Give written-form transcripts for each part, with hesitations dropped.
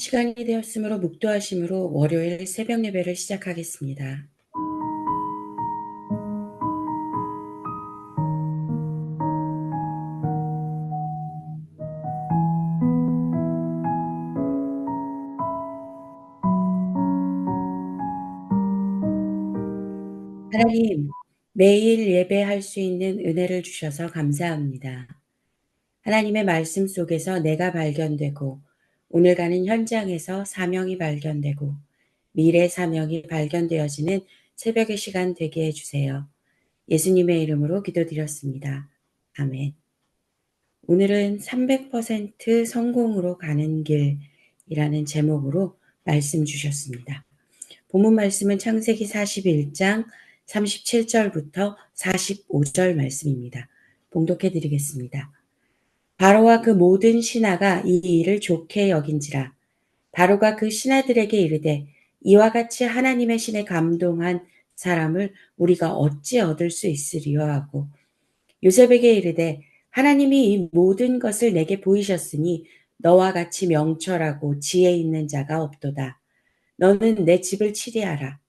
시간이 되었으므로 묵도하심으로 월요일 새벽 예배를 시작하겠습니다. 하나님, 매일 예배할 수 있는 은혜를 주셔서 감사합니다. 하나님의 말씀 속에서 내가 발견되고, 오늘 가는 현장에서 사명이 발견되고, 미래 사명이 발견되어지는 새벽의 시간 되게 해주세요. 예수님의 이름으로 기도드렸습니다. 아멘. 오늘은 300% 성공으로 가는 길이라는 제목으로 말씀 주셨습니다. 본문 말씀은 창세기 41장 37절부터 45절 말씀입니다. 봉독해 드리겠습니다. 바로와 그 모든 신하가 이 일을 좋게 여긴지라. 바로가 그 신하들에게 이르되 이와 같이 하나님의 신에 감동한 사람을 우리가 어찌 얻을 수 있으리요 하고 요셉에게 이르되 하나님이 이 모든 것을 내게 보이셨으니 너와 같이 명철하고 지혜 있는 자가 없도다. 너는 내 집을 치리하라.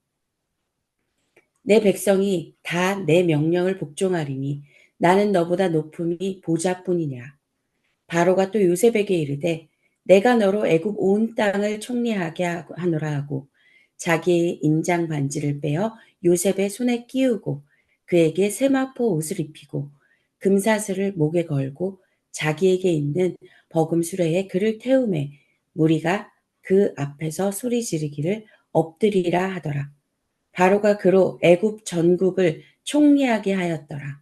내 백성이 다 내 명령을 복종하리니 나는 너보다 높음이 보좌뿐이니라. 바로가 또 요셉에게 이르되 내가 너로 애굽 온 땅을 총리하게 하노라 하고 자기의 인장 반지를 빼어 요셉의 손에 끼우고 그에게 세마포 옷을 입히고 금사슬을 목에 걸고 자기에게 있는 버금 수레에 그를 태우매 무리가 그 앞에서 소리 지르기를 엎드리라 하더라. 바로가 그로 애굽 전국을 총리하게 하였더라.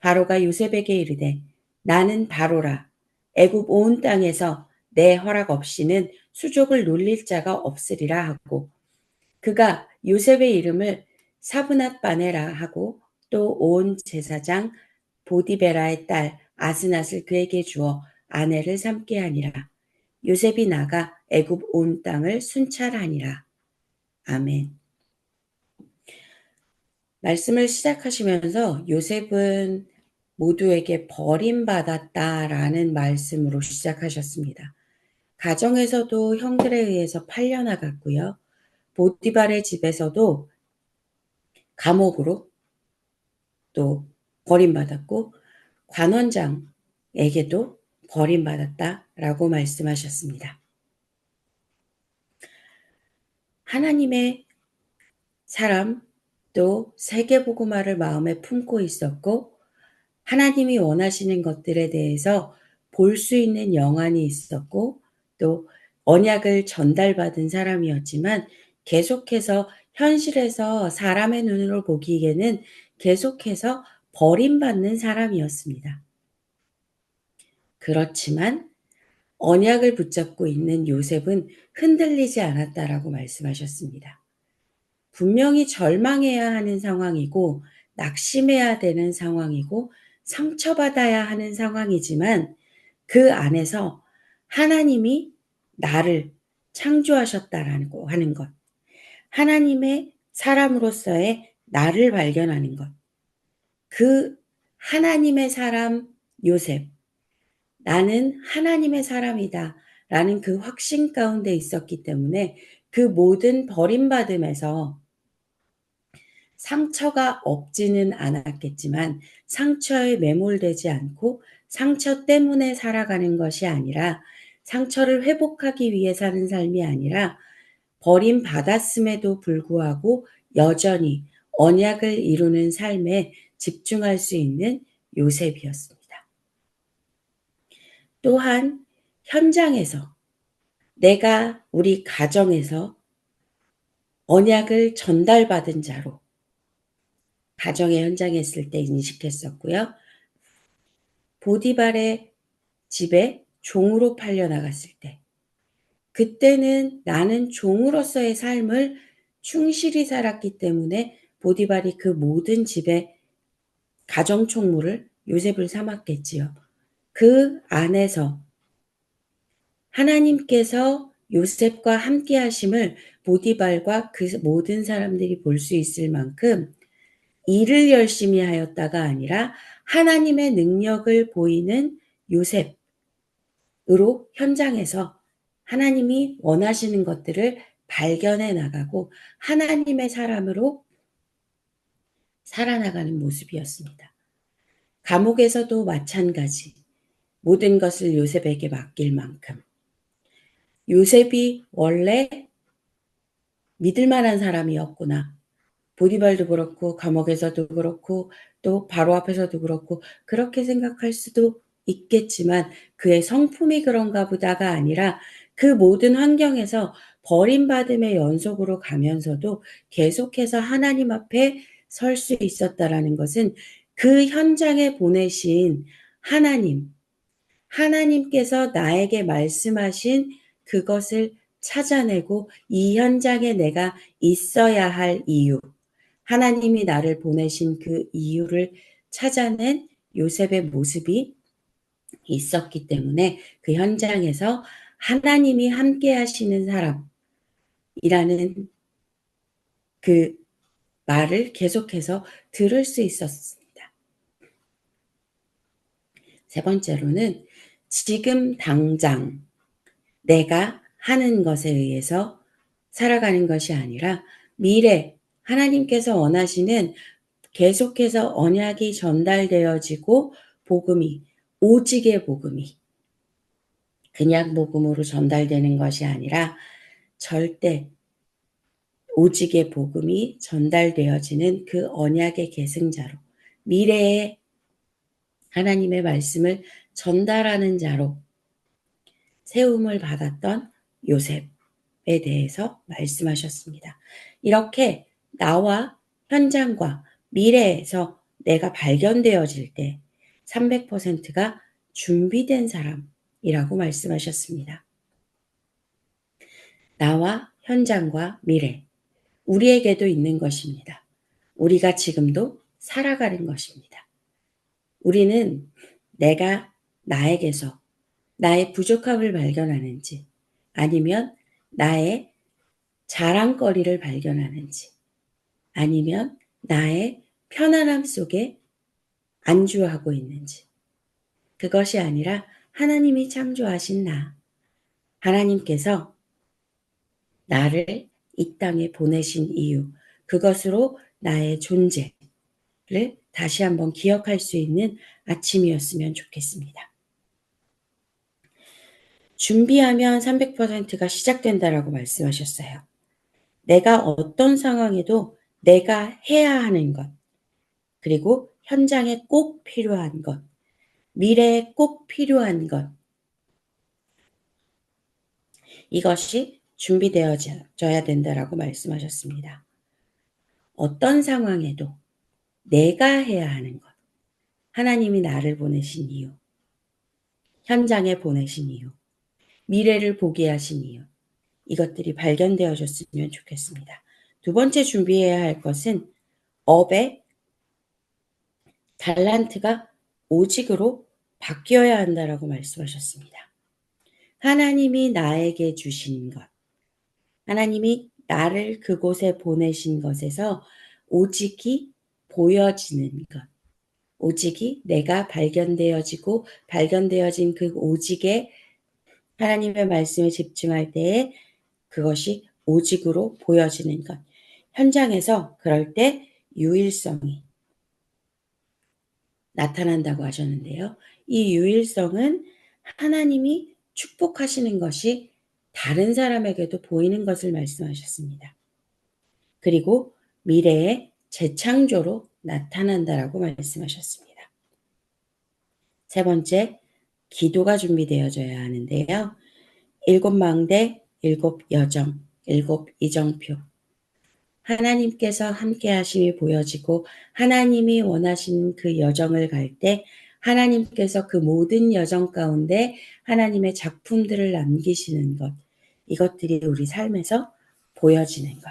바로가 요셉에게 이르되 나는 바로라. 애굽 온 땅에서 내 허락 없이는 수족을 놀릴 자가 없으리라 하고 그가 요셉의 이름을 사브낫 바네라 하고 또 온 제사장 보디베라의 딸 아스낫을 그에게 주어 아내를 삼게 하니라. 요셉이 나가 애굽 온 땅을 순찰하니라. 아멘. 말씀을 시작하시면서 요셉은 모두에게 버림받았다라는 말씀으로 시작하셨습니다. 가정에서도 형들에 의해서 팔려나갔고요. 보디발의 집에서도 감옥으로 또 버림받았고 관원장에게도 버림받았다라고 말씀하셨습니다. 하나님의 사람 또 세계복음화를 마음에 품고 있었고 하나님이 원하시는 것들에 대해서 볼 수 있는 영안이 있었고 또 언약을 전달받은 사람이었지만 계속해서 현실에서 사람의 눈으로 보기에는 계속해서 버림받는 사람이었습니다. 그렇지만 언약을 붙잡고 있는 요셉은 흔들리지 않았다라고 말씀하셨습니다. 분명히 절망해야 하는 상황이고 낙심해야 되는 상황이고 상처받아야 하는 상황이지만 그 안에서 하나님이 나를 창조하셨다라고 하는 것, 하나님의 사람으로서의 나를 발견하는 것, 그 하나님의 사람 요셉, 나는 하나님의 사람이다 라는 그 확신 가운데 있었기 때문에 그 모든 버림받음에서 상처가 없지는 않았겠지만 상처에 매몰되지 않고 상처 때문에 살아가는 것이 아니라 상처를 회복하기 위해 사는 삶이 아니라 버림받았음에도 불구하고 여전히 언약을 이루는 삶에 집중할 수 있는 요셉이었습니다. 또한 현장에서 내가 우리 가정에서 언약을 전달받은 자로 가정의 현장에 있을 때 인식했었고요. 보디발의 집에 종으로 팔려나갔을 때 그때는 나는 종으로서의 삶을 충실히 살았기 때문에 보디발이 그 모든 집의 가정 총무를 요셉을 삼았겠지요. 그 안에서 하나님께서 요셉과 함께 하심을 보디발과 그 모든 사람들이 볼 수 있을 만큼 일을 열심히 하였다가 아니라 하나님의 능력을 보이는 요셉으로 현장에서 하나님이 원하시는 것들을 발견해 나가고 하나님의 사람으로 살아나가는 모습이었습니다. 감옥에서도 마찬가지. 모든 것을 요셉에게 맡길 만큼. 요셉이 원래 믿을 만한 사람이었구나. 보디발도 그렇고 감옥에서도 그렇고 또 바로 앞에서도 그렇고 그렇게 생각할 수도 있겠지만 그의 성품이 그런가 보다가 아니라 그 모든 환경에서 버림받음의 연속으로 가면서도 계속해서 하나님 앞에 설 수 있었다라는 것은 그 현장에 보내신 하나님께서 나에게 말씀하신 그것을 찾아내고 이 현장에 내가 있어야 할 이유, 하나님이 나를 보내신 그 이유를 찾아낸 요셉의 모습이 있었기 때문에 그 현장에서 하나님이 함께 하시는 사람이라는 그 말을 계속해서 들을 수 있었습니다. 세 번째로는 지금 당장 내가 하는 것에 의해서 살아가는 것이 아니라 미래 하나님께서 원하시는 계속해서 언약이 전달되어지고 오직의 복음이 그냥 복음으로 전달되는 것이 아니라 절대 오직의 복음이 전달되어지는 그 언약의 계승자로 미래에 하나님의 말씀을 전달하는 자로 세움을 받았던 요셉에 대해서 말씀하셨습니다. 이렇게 나와 현장과 미래에서 내가 발견되어질 때 300%가 준비된 사람이라고 말씀하셨습니다. 나와 현장과 미래, 우리에게도 있는 것입니다. 우리가 지금도 살아가는 것입니다. 우리는 내가 나에게서 나의 부족함을 발견하는지 아니면 나의 자랑거리를 발견하는지 아니면 나의 편안함 속에 안주하고 있는지 그것이 아니라 하나님이 창조하신 하나님께서 나를 이 땅에 보내신 이유 그것으로 나의 존재를 다시 한번 기억할 수 있는 아침이었으면 좋겠습니다. 준비하면 300%가 시작된다라고 말씀하셨어요. 내가 어떤 상황에도 내가 해야 하는 것, 그리고 현장에 꼭 필요한 것, 미래에 꼭 필요한 것, 이것이 준비되어져야 된다라고 말씀하셨습니다. 어떤 상황에도 내가 해야 하는 것, 하나님이 나를 보내신 이유, 현장에 보내신 이유, 미래를 보게 하신 이유, 이것들이 발견되어졌으면 좋겠습니다. 두 번째 준비해야 할 것은 업의 달란트가 오직으로 바뀌어야 한다라고 말씀하셨습니다. 하나님이 나에게 주신 것, 하나님이 나를 그곳에 보내신 것에서 오직이 보여지는 것, 오직이 내가 발견되어진 그 오직에 하나님의 말씀에 집중할 때에 그것이 오직으로 보여지는 것. 현장에서 그럴 때 유일성이 나타난다고 하셨는데요. 이 유일성은 하나님이 축복하시는 것이 다른 사람에게도 보이는 것을 말씀하셨습니다. 그리고 미래의 재창조로 나타난다라고 말씀하셨습니다. 세 번째, 기도가 준비되어져야 하는데요. 7망대, 7여정, 7이정표. 하나님께서 함께 하심이 보여지고 하나님이 원하시는 그 여정을 갈 때 하나님께서 그 모든 여정 가운데 하나님의 작품들을 남기시는 것, 이것들이 우리 삶에서 보여지는 것.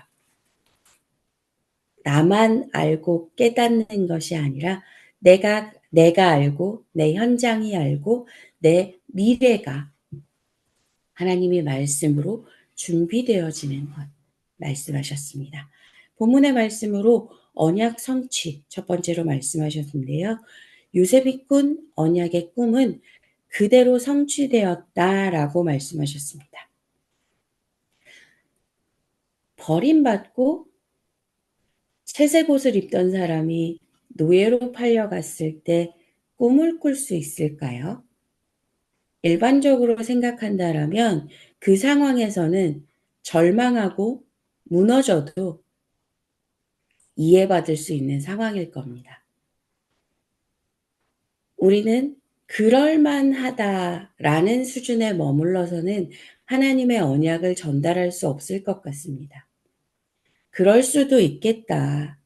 나만 알고 깨닫는 것이 아니라 내가 알고 내 현장이 알고 내 미래가 하나님의 말씀으로 준비되어지는 것 말씀하셨습니다. 본문의 말씀으로 언약 성취 첫 번째로 말씀하셨는데요. 요셉이 꾼 언약의 꿈은 그대로 성취되었다라고 말씀하셨습니다. 버림받고 채색 옷을 입던 사람이 노예로 팔려갔을 때 꿈을 꿀 수 있을까요? 일반적으로 생각한다라면 그 상황에서는 절망하고 무너져도 이해받을 수 있는 상황일 겁니다. 우리는 그럴만하다라는 수준에 머물러서는 하나님의 언약을 전달할 수 없을 것 같습니다. 그럴 수도 있겠다.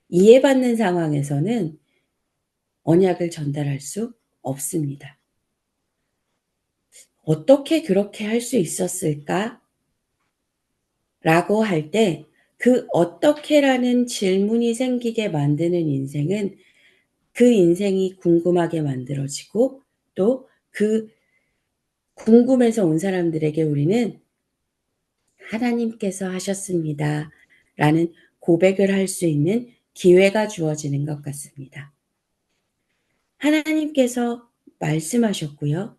이해받는 상황에서는 언약을 전달할 수 없습니다. 어떻게 그렇게 할 수 있었을까? 라고 할 때 그 어떻게라는 질문이 생기게 만드는 인생은 그 인생이 궁금하게 만들어지고 또 그 궁금해서 온 사람들에게 우리는 하나님께서 하셨습니다. 라는 고백을 할 수 있는 기회가 주어지는 것 같습니다. 하나님께서 말씀하셨고요.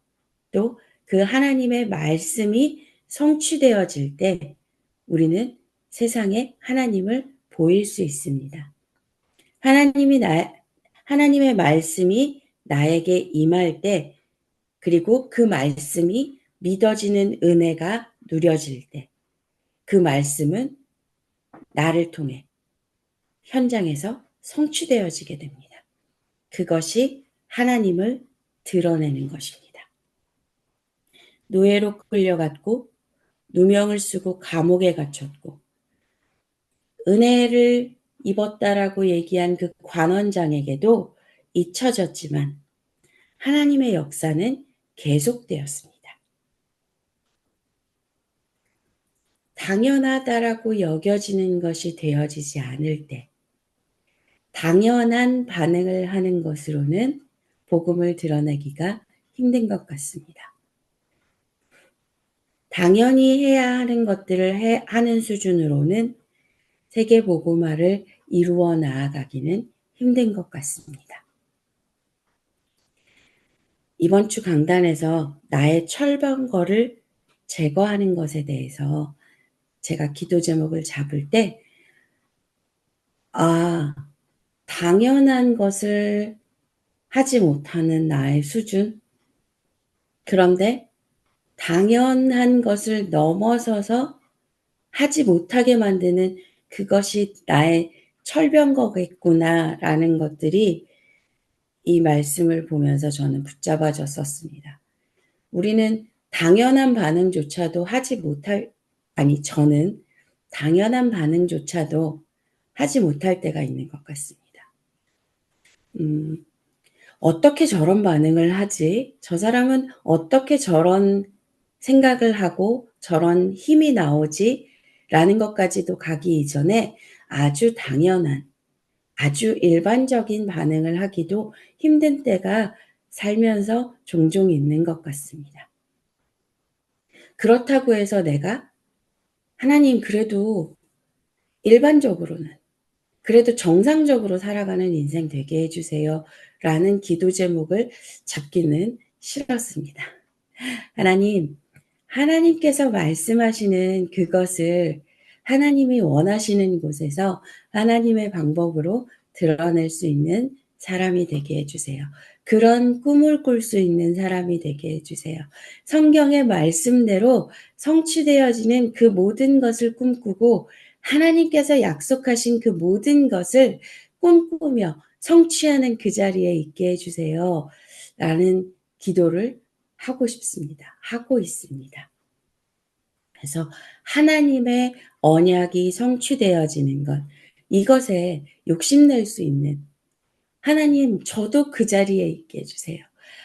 또 그 하나님의 말씀이 성취되어질 때 우리는 세상에 하나님을 보일 수 있습니다. 하나님의 말씀이 나에게 임할 때 그리고 그 말씀이 믿어지는 은혜가 누려질 때 그 말씀은 나를 통해 현장에서 성취되어지게 됩니다. 그것이 하나님을 드러내는 것입니다. 노예로 끌려갔고 누명을 쓰고 감옥에 갇혔고 은혜를 입었다라고 얘기한 그 관원장에게도 잊혀졌지만 하나님의 역사는 계속되었습니다. 당연하다라고 여겨지는 것이 되어지지 않을 때 당연한 반응을 하는 것으로는 복음을 드러내기가 힘든 것 같습니다. 당연히 해야 하는 것들을 하는 수준으로는 세계 복음화를 이루어 나아가기는 힘든 것 같습니다. 이번 주 강단에서 나의 철번거를 제거하는 것에 대해서 제가 기도 제목을 잡을 때 당연한 것을 하지 못하는 나의 수준, 그런데 당연한 것을 넘어서서 하지 못하게 만드는 그것이 나의 철병거겠구나라는 것들이 이 말씀을 보면서 저는 붙잡아졌었습니다. 우리는 당연한 반응조차도 저는 당연한 반응조차도 하지 못할 때가 있는 것 같습니다. 어떻게 저런 반응을 하지? 저 사람은 어떻게 저런 생각을 하고 저런 힘이 나오지? 라는 것까지도 가기 이전에 아주 당연한, 아주 일반적인 반응을 하기도 힘든 때가 살면서 종종 있는 것 같습니다. 그렇다고 해서 내가 하나님 그래도 일반적으로는 그래도 정상적으로 살아가는 인생 되게 해주세요. 라는 기도 제목을 잡기는 싫었습니다. 하나님께서 말씀하시는 그것을 하나님이 원하시는 곳에서 하나님의 방법으로 드러낼 수 있는 사람이 되게 해주세요. 그런 꿈을 꿀 수 있는 사람이 되게 해주세요. 성경의 말씀대로 성취되어지는 그 모든 것을 꿈꾸고 하나님께서 약속하신 그 모든 것을 꿈꾸며 성취하는 그 자리에 있게 해주세요. 라는 기도를 하고 싶습니다. 하고 있습니다. 그래서 하나님의 언약이 성취되어지는 것, 이것에 욕심낼 수 있는 하나님, 저도 그 자리에 있게 해주세요.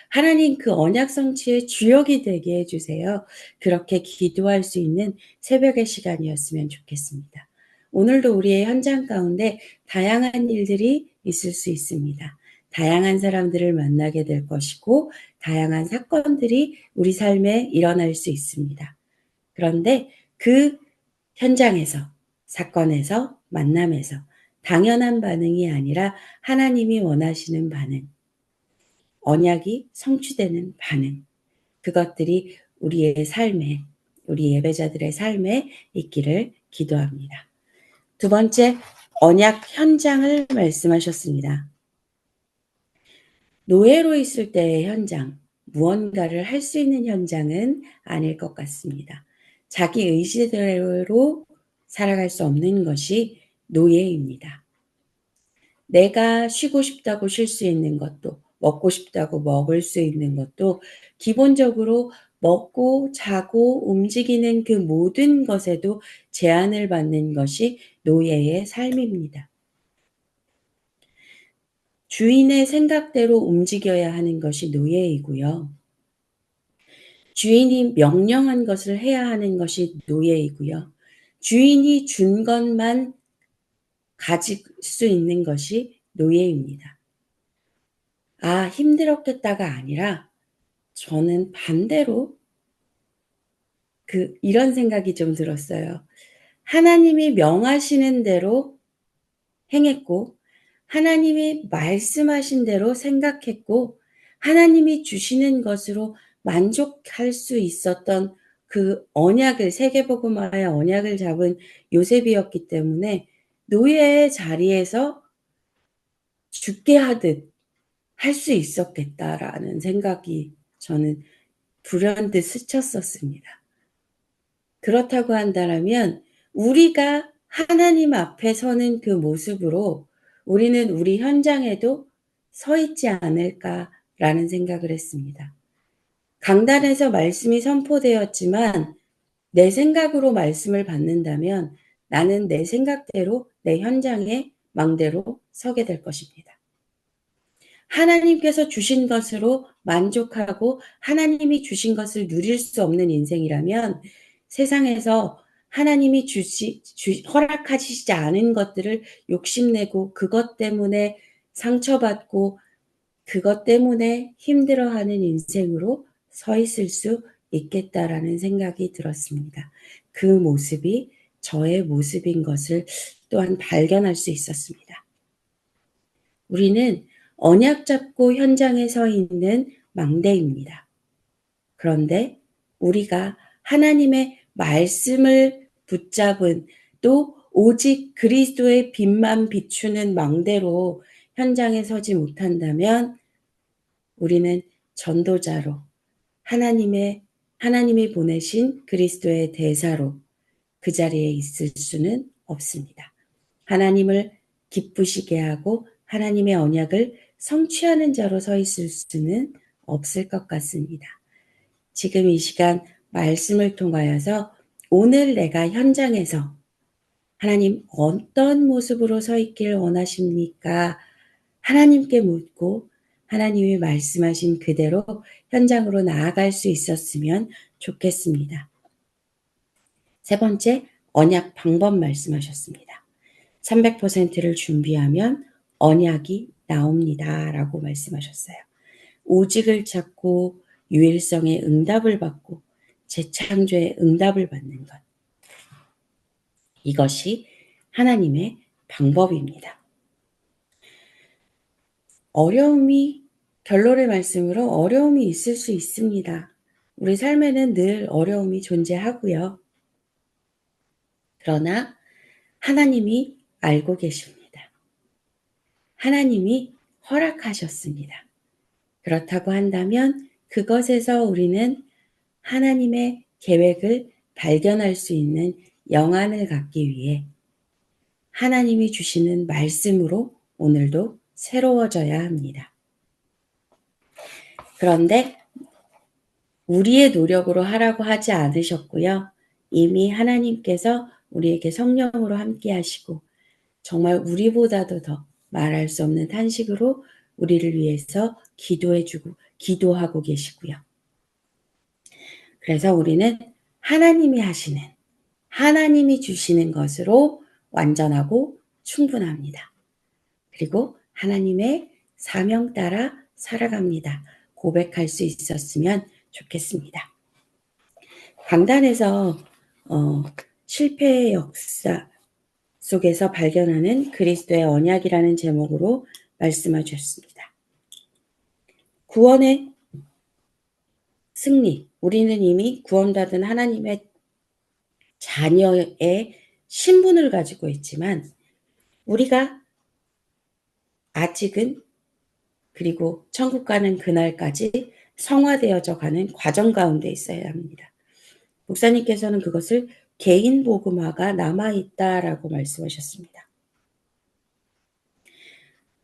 하나님 그 언약 성취의 주역이 되게 해주세요. 그렇게 기도할 수 있는 새벽의 시간이었으면 좋겠습니다. 오늘도 우리의 현장 가운데 다양한 일들이 있을 수 있습니다. 다양한 사람들을 만나게 될 것이고 다양한 사건들이 우리 삶에 일어날 수 있습니다. 그런데 그 현장에서, 사건에서, 만남에서 당연한 반응이 아니라 하나님이 원하시는 반응, 언약이 성취되는 반응, 그것들이 우리의 삶에, 우리 예배자들의 삶에 있기를 기도합니다. 두 번째, 언약 현장을 말씀하셨습니다. 노예로 있을 때의 현장, 무언가를 할 수 있는 현장은 아닐 것 같습니다. 자기 의지대로 살아갈 수 없는 것이 노예입니다. 내가 쉬고 싶다고 쉴 수 있는 것도, 먹고 싶다고 먹을 수 있는 것도 기본적으로 먹고 자고 움직이는 그 모든 것에도 제한을 받는 것이 노예의 삶입니다. 주인의 생각대로 움직여야 하는 것이 노예이고요. 주인이 명령한 것을 해야 하는 것이 노예이고요. 주인이 준 것만 가질 수 있는 것이 노예입니다. 아, 힘들었겠다가 아니라 저는 반대로 이런 생각이 좀 들었어요. 하나님이 명하시는 대로 행했고, 하나님이 말씀하신 대로 생각했고, 하나님이 주시는 것으로 만족할 수 있었던 그 언약을, 세계복음화의 언약을 잡은 요셉이었기 때문에 노예의 자리에서 죽게 하듯 할 수 있었겠다라는 생각이 저는 불현듯 스쳤었습니다. 그렇다고 한다면 우리가 하나님 앞에 서는 그 모습으로 우리는 우리 현장에도 서 있지 않을까라는 생각을 했습니다. 강단에서 말씀이 선포되었지만 내 생각으로 말씀을 받는다면 나는 내 생각대로 내 현장의 망대로 서게 될 것입니다. 하나님께서 주신 것으로 만족하고 하나님이 주신 것을 누릴 수 없는 인생이라면 세상에서 하나님이 허락하시지 않은 것들을 욕심내고 그것 때문에 상처받고 그것 때문에 힘들어하는 인생으로 서 있을 수 있겠다라는 생각이 들었습니다. 그 모습이 저의 모습인 것을 또한 발견할 수 있었습니다. 우리는 언약 잡고 현장에 서 있는 망대입니다. 그런데 우리가 하나님의 말씀을 붙잡은 또 오직 그리스도의 빛만 비추는 망대로 현장에 서지 못한다면 우리는 전도자로 하나님이 보내신 그리스도의 대사로 그 자리에 있을 수는 없습니다. 하나님을 기쁘시게 하고 하나님의 언약을 성취하는 자로 서 있을 수는 없을 것 같습니다. 지금 이 시간 말씀을 통하여서 오늘 내가 현장에서 하나님 어떤 모습으로 서 있길 원하십니까? 하나님께 묻고 하나님이 말씀하신 그대로 현장으로 나아갈 수 있었으면 좋겠습니다. 세 번째, 언약 방법 말씀하셨습니다. 300%를 준비하면 언약이 나옵니다. 라고 말씀하셨어요. 오직을 찾고 유일성의 응답을 받고 재창조의 응답을 받는 것. 이것이 하나님의 방법입니다. 결론의 말씀으로 어려움이 있을 수 있습니다. 우리 삶에는 늘 어려움이 존재하고요. 그러나 하나님이 알고 계십니다. 하나님이 허락하셨습니다. 그렇다고 한다면 그것에서 우리는 하나님의 계획을 발견할 수 있는 영안을 갖기 위해 하나님이 주시는 말씀으로 오늘도 새로워져야 합니다. 그런데 우리의 노력으로 하라고 하지 않으셨고요. 이미 하나님께서 우리에게 성령으로 함께 하시고 정말 우리보다도 더 말할 수 없는 탄식으로 우리를 위해서 기도하고 계시고요. 그래서 우리는 하나님이 주시는 것으로 완전하고 충분합니다. 그리고 하나님의 사명 따라 살아갑니다. 고백할 수 있었으면 좋겠습니다. 강단에서 실패의 역사 속에서 발견하는 그리스도의 언약이라는 제목으로 말씀해 주셨습니다. 구원의 승리, 우리는 이미 구원받은 하나님의 자녀의 신분을 가지고 있지만 우리가 아직은 그리고 천국 가는 그날까지 성화되어져 가는 과정 가운데 있어야 합니다. 목사님께서는 그것을 개인 복음화가 남아있다라고 말씀하셨습니다.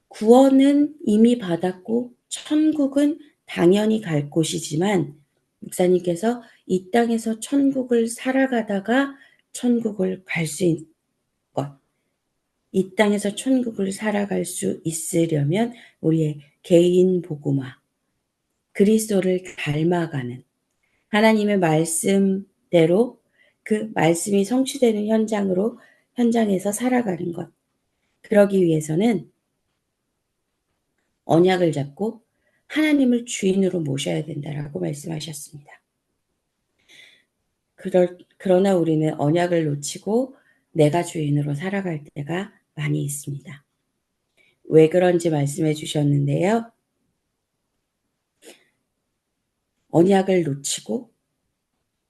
구원은 이미 받았고 천국은 당연히 갈 곳이지만 목사님께서 이 땅에서 천국을 살아가다가 천국을 갈 수 있는 것, 이 땅에서 천국을 살아갈 수 있으려면 우리의 개인 복음화, 그리스도를 닮아가는 하나님의 말씀대로 그 말씀이 성취되는 현장에서 살아가는 것. 그러기 위해서는 언약을 잡고 하나님을 주인으로 모셔야 된다라고 말씀하셨습니다. 그러나 우리는 언약을 놓치고 내가 주인으로 살아갈 때가 많이 있습니다. 왜 그런지 말씀해 주셨는데요. 언약을 놓치고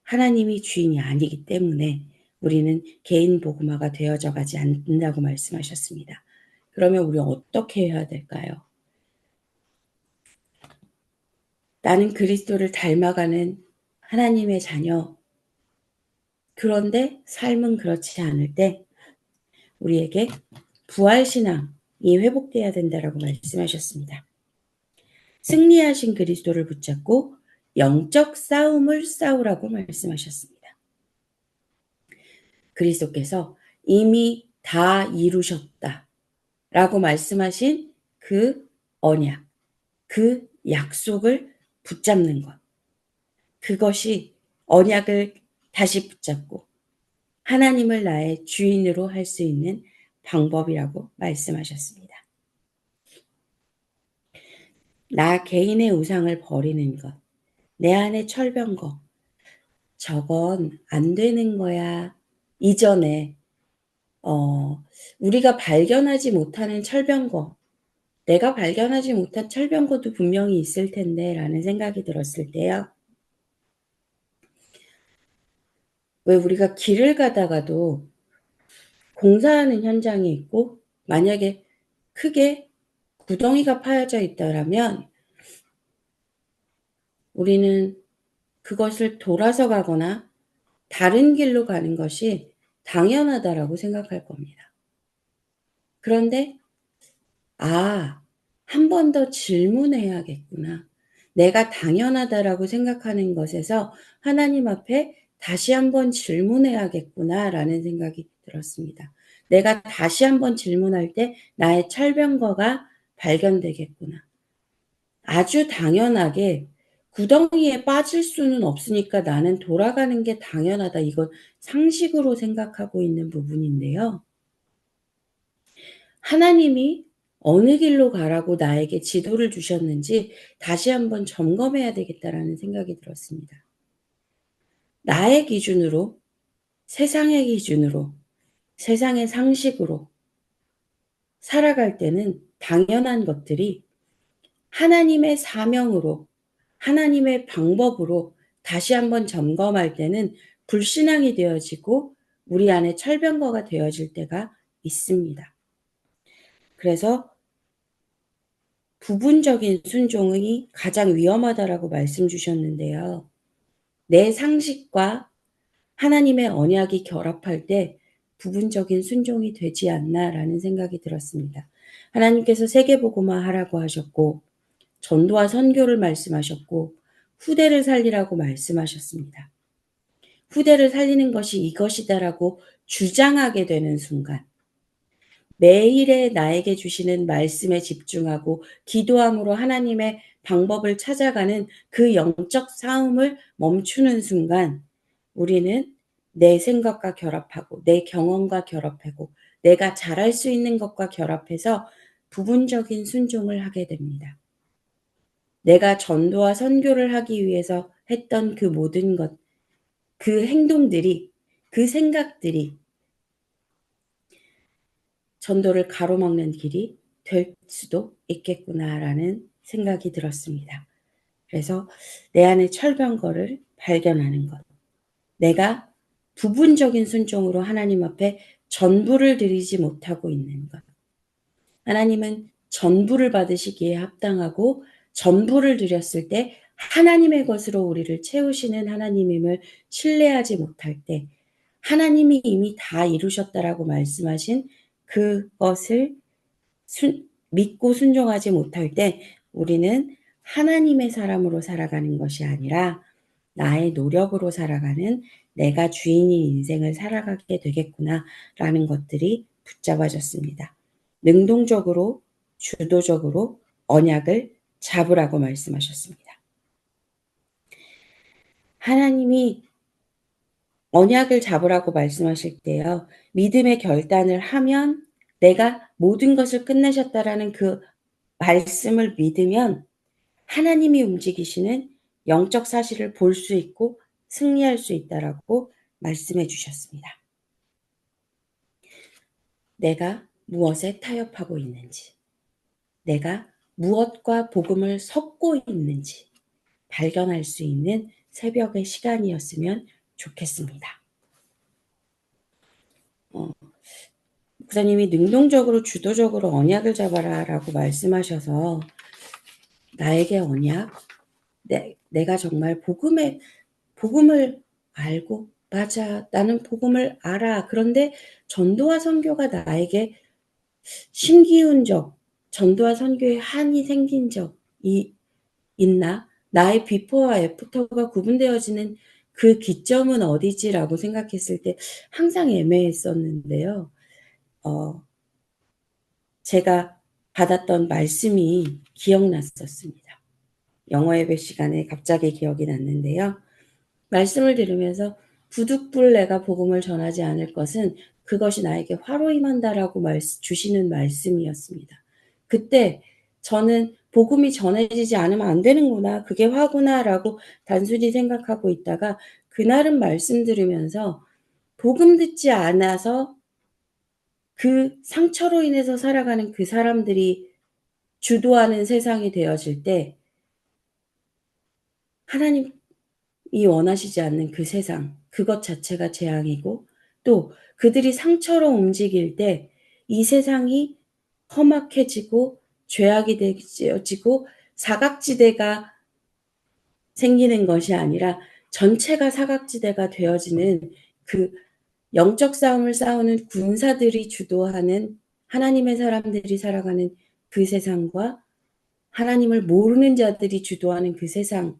하나님이 주인이 아니기 때문에 우리는 개인 복음화가 되어져 가지 않는다고 말씀하셨습니다. 그러면 우리는 어떻게 해야 될까요? 나는 그리스도를 닮아가는 하나님의 자녀. 그런데 삶은 그렇지 않을 때 우리에게 부활신앙이 회복돼야 된다라고 말씀하셨습니다. 승리하신 그리스도를 붙잡고 영적 싸움을 싸우라고 말씀하셨습니다. 그리스도께서 이미 다 이루셨다 라고 말씀하신 그 언약, 그 약속을 붙잡는 것. 그것이 언약을 다시 붙잡고 하나님을 나의 주인으로 할 수 있는 방법이라고 말씀하셨습니다. 나 개인의 우상을 버리는 것, 내 안에 철병거, 저건 안 되는 거야. 이전에 우리가 발견하지 못하는 철병거, 내가 발견하지 못한 철병거도 분명히 있을 텐데 라는 생각이 들었을 때요. 왜 우리가 길을 가다가도 공사하는 현장이 있고 만약에 크게 구덩이가 파여져 있다라면 우리는 그것을 돌아서 가거나 다른 길로 가는 것이 당연하다라고 생각할 겁니다. 그런데 한 번 더 질문해야겠구나. 내가 당연하다라고 생각하는 것에서 하나님 앞에 다시 한번 질문해야겠구나라는 생각이 들었습니다. 내가 다시 한번 질문할 때 나의 철병거가 발견되겠구나. 아주 당연하게 구덩이에 빠질 수는 없으니까 나는 돌아가는 게 당연하다. 이건 상식으로 생각하고 있는 부분인데요. 하나님이 어느 길로 가라고 나에게 지도를 주셨는지 다시 한번 점검해야 되겠다라는 생각이 들었습니다. 나의 기준으로, 세상의 기준으로, 세상의 상식으로 살아갈 때는 당연한 것들이 하나님의 사명으로, 하나님의 방법으로 다시 한번 점검할 때는 불신앙이 되어지고 우리 안에 철병거가 되어질 때가 있습니다. 그래서 부분적인 순종이 가장 위험하다라고 말씀 주셨는데요. 내 상식과 하나님의 언약이 결합할 때 부분적인 순종이 되지 않나라는 생각이 들었습니다. 하나님께서 세계복음화 하라고 하셨고 전도와 선교를 말씀하셨고 후대를 살리라고 말씀하셨습니다. 후대를 살리는 것이 이것이다라고 주장하게 되는 순간 매일의 나에게 주시는 말씀에 집중하고 기도함으로 하나님의 방법을 찾아가는 그 영적 싸움을 멈추는 순간 우리는 내 생각과 결합하고 내 경험과 결합하고 내가 잘할 수 있는 것과 결합해서 부분적인 순종을 하게 됩니다. 내가 전도와 선교를 하기 위해서 했던 그 모든 것, 그 행동들이, 그 생각들이 전도를 가로막는 길이 될 수도 있겠구나라는 생각이 들었습니다. 그래서 내 안에 철병거를 발견하는 것. 내가 부분적인 순종으로 하나님 앞에 전부를 드리지 못하고 있는 것. 하나님은 전부를 받으시기에 합당하고 전부를 드렸을 때 하나님의 것으로 우리를 채우시는 하나님임을 신뢰하지 못할 때 하나님이 이미 다 이루셨다라고 말씀하신 그것을 믿고 순종하지 못할 때 우리는 하나님의 사람으로 살아가는 것이 아니라 나의 노력으로 살아가는 내가 주인인 인생을 살아가게 되겠구나라는 것들이 붙잡아졌습니다. 능동적으로 주도적으로 언약을 잡으라고 말씀하셨습니다. 하나님이 언약을 잡으라고 말씀하실 때요. 믿음의 결단을 하면 내가 모든 것을 끝내셨다라는 그 말씀을 믿으면 하나님이 움직이시는 영적 사실을 볼 수 있고 승리할 수 있다라고 말씀해 주셨습니다. 내가 무엇에 타협하고 있는지, 내가 무엇과 복음을 섞고 있는지 발견할 수 있는 새벽의 시간이었으면 좋겠습니다. 목사님이 능동적으로 주도적으로 언약을 잡아라라고 말씀하셔서 나에게 언약, 내가 정말 복음을 알고 맞아 나는 복음을 알아. 그런데 전도와 선교가 나에게 심기운 적, 전도와 선교에 한이 생긴 적이 있나? 나의 비포와 애프터가 구분되어지는 그 기점은 어디지라고 생각했을 때 항상 애매했었는데요. 제가 받았던 말씀이 기억났었습니다. 영어 예배 시간에 갑자기 기억이 났는데요. 말씀을 들으면서 부득불 내가 복음을 전하지 않을 것은 그것이 나에게 화로 임한다라고 주시는 말씀이었습니다. 그때 저는 복음이 전해지지 않으면 안 되는구나, 그게 화구나라고 단순히 생각하고 있다가 그날은 말씀 들으면서 복음 듣지 않아서 그 상처로 인해서 살아가는 그 사람들이 주도하는 세상이 되어질 때 하나님이 원하시지 않는 그 세상, 그것 자체가 재앙이고 또 그들이 상처로 움직일 때 이 세상이 험악해지고 죄악이 되어지고 사각지대가 생기는 것이 아니라 전체가 사각지대가 되어지는 그 영적 싸움을 싸우는 군사들이 주도하는 하나님의 사람들이 살아가는 그 세상과 하나님을 모르는 자들이 주도하는 그 세상,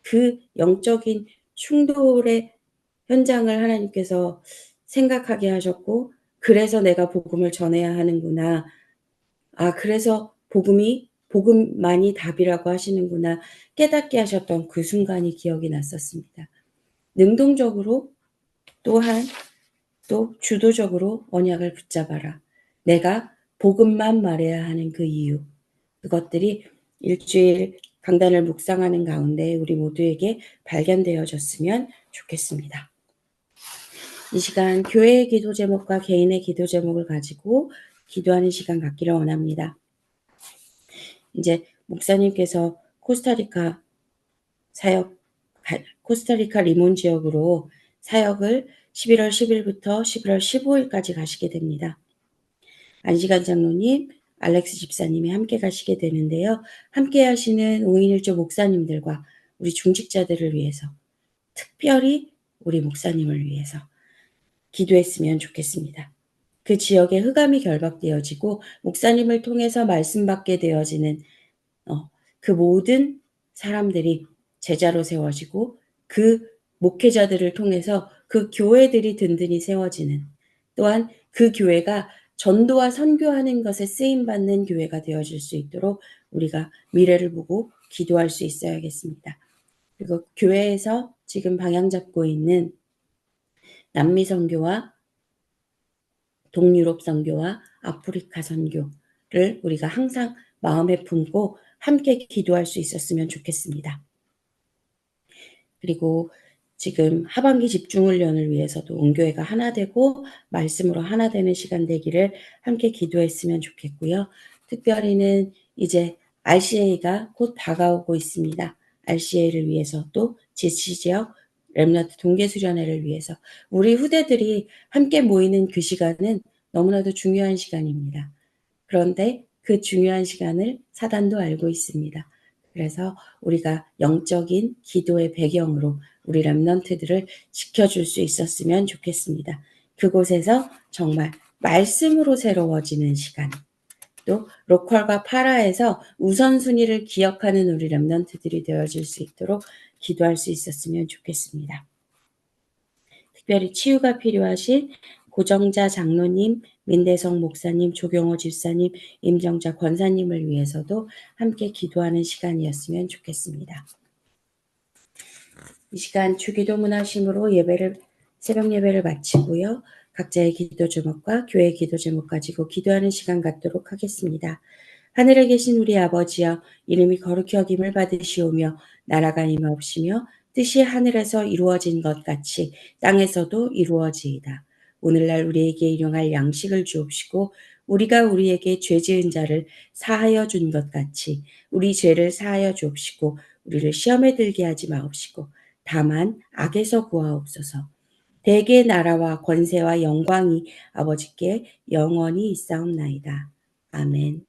그 영적인 충돌의 현장을 하나님께서 생각하게 하셨고 그래서 내가 복음을 전해야 하는구나. 그래서 복음만이 답이라고 하시는구나. 깨닫게 하셨던 그 순간이 기억이 났었습니다. 능동적으로 또한 또 주도적으로 언약을 붙잡아라. 내가 복음만 말해야 하는 그 이유. 그것들이 일주일 강단을 묵상하는 가운데 우리 모두에게 발견되어졌으면 좋겠습니다. 이 시간 교회의 기도 제목과 개인의 기도 제목을 가지고 기도하는 시간 갖기를 원합니다. 이제 목사님께서 코스타리카 리몬 지역으로 사역을 11월 10일부터 11월 15일까지 가시게 됩니다. 안시간 장로님, 알렉스 집사님이 함께 가시게 되는데요. 함께 하시는 5인1조 목사님들과 우리 중직자들을 위해서 특별히 우리 목사님을 위해서 기도했으면 좋겠습니다. 그 지역에 흑암이 결박되어지고 목사님을 통해서 말씀받게 되어지는 그 모든 사람들이 제자로 세워지고 그 목회자들을 통해서 그 교회들이 든든히 세워지는 또한 그 교회가 전도와 선교하는 것에 쓰임받는 교회가 되어질 수 있도록 우리가 미래를 보고 기도할 수 있어야겠습니다. 그리고 교회에서 지금 방향 잡고 있는 남미 선교와 동유럽 선교와 아프리카 선교를 우리가 항상 마음에 품고 함께 기도할 수 있었으면 좋겠습니다. 그리고 지금 하반기 집중훈련을 위해서도 온교회가 하나 되고 말씀으로 하나 되는 시간 되기를 함께 기도했으면 좋겠고요. 특별히는 이제 RCA가 곧 다가오고 있습니다. RCA를 위해서 또 지치지역 렘넌트 동계수련회를 위해서 우리 후대들이 함께 모이는 그 시간은 너무나도 중요한 시간입니다. 그런데 그 중요한 시간을 사단도 알고 있습니다. 그래서 우리가 영적인 기도의 배경으로 우리 렘넌트들을 지켜줄 수 있었으면 좋겠습니다. 그곳에서 정말 말씀으로 새로워지는 시간, 또 로컬과 파라에서 우선순위를 기억하는 우리 렘넌트들이 되어질 수 있도록 기도할 수 있었으면 좋겠습니다. 특별히 치유가 필요하신 고정자 장로님, 민대성 목사님, 조경호 집사님, 임정자 권사님을 위해서도 함께 기도하는 시간이었으면 좋겠습니다. 이 시간 주기도 문화심으로 새벽 예배를 마치고요. 각자의 기도 제목과 교회 기도 제목 가지고 기도하는 시간 갖도록 하겠습니다. 하늘에 계신 우리 아버지여, 이름이 거룩히 여김을 받으시오며 나라가 임하옵시며 뜻이 하늘에서 이루어진 것 같이 땅에서도 이루어지이다. 오늘날 우리에게 일용할 양식을 주옵시고 우리가 우리에게 죄 지은 자를 사하여 준 것 같이 우리 죄를 사하여 주옵시고 우리를 시험에 들게 하지 마옵시고 다만 악에서 구하옵소서. 대개의 나라와 권세와 영광이 아버지께 영원히 있사옵나이다. 아멘.